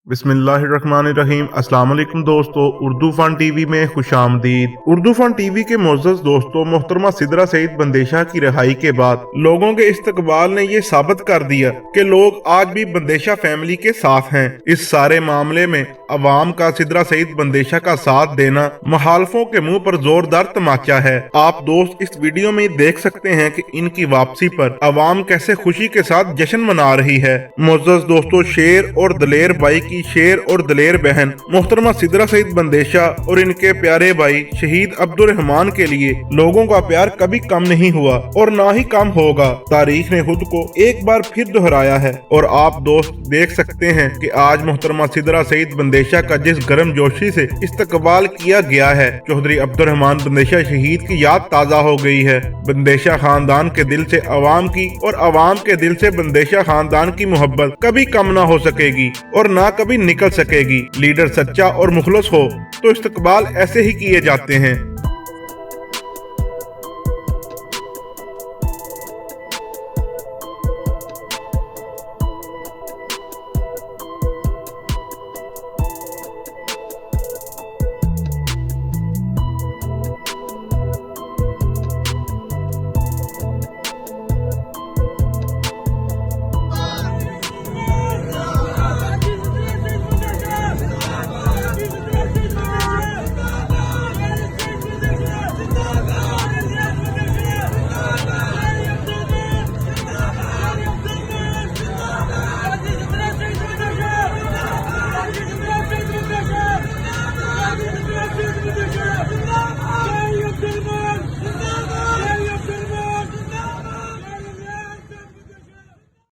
बिस्मिल्लाहिर्रहमानिर्रहीम। अस्सलाम वालेकुम दोस्तों, उर्दू फन टीवी में खुशामदीद। उर्दू फन टीवी के मोअज़्ज़ज़ दोस्तों, मोहतरमा सिद्रा सईद बंदेशा की रिहाई के बाद लोगों के इस्तकबाल ने ये साबित कर दिया कि लोग आज भी बंदेशा फैमिली के साथ हैं। इस सारे मामले में अवाम का सिद्रा सईद बंदेशा का साथ देना मुखालफों के मुंह पर जोरदार तमाचा है। आप दोस्त इस वीडियो में देख सकते हैं कि इनकी वापसी पर अवाम कैसे खुशी के साथ जश्न मना रही है। मोअज़्ज़ज़ दोस्तों, शेर और दलेर भाई की शेर और दलेर बहन मोहतरमा सिद्रा सईद बंदेशा और इनके प्यारे भाई शहीद अब्दुल रहमान के लिए लोगों का प्यार कभी कम नहीं हुआ और ना ही कम होगा। तारीख ने खुद को एक बार फिर दोहराया है और आप दोस्त देख सकते हैं कि आज मोहतरमा सिद्रा सईद बंदेशा का जिस गर्म जोशी से इस्तकबाल किया गया है, चौधरी अब्दुल रहमान बंदेशा शहीद की याद ताज़ा हो गई है। बंदेशा खानदान के दिल से अवाम की और अवाम के दिल से बंदेशा खानदान की मोहब्बत कभी कम ना हो सकेगी और ना कभी निकल सकेगी। लीडर सच्चा और मुखलस हो तो इस्तकबाल ऐसे ही किए जाते हैं।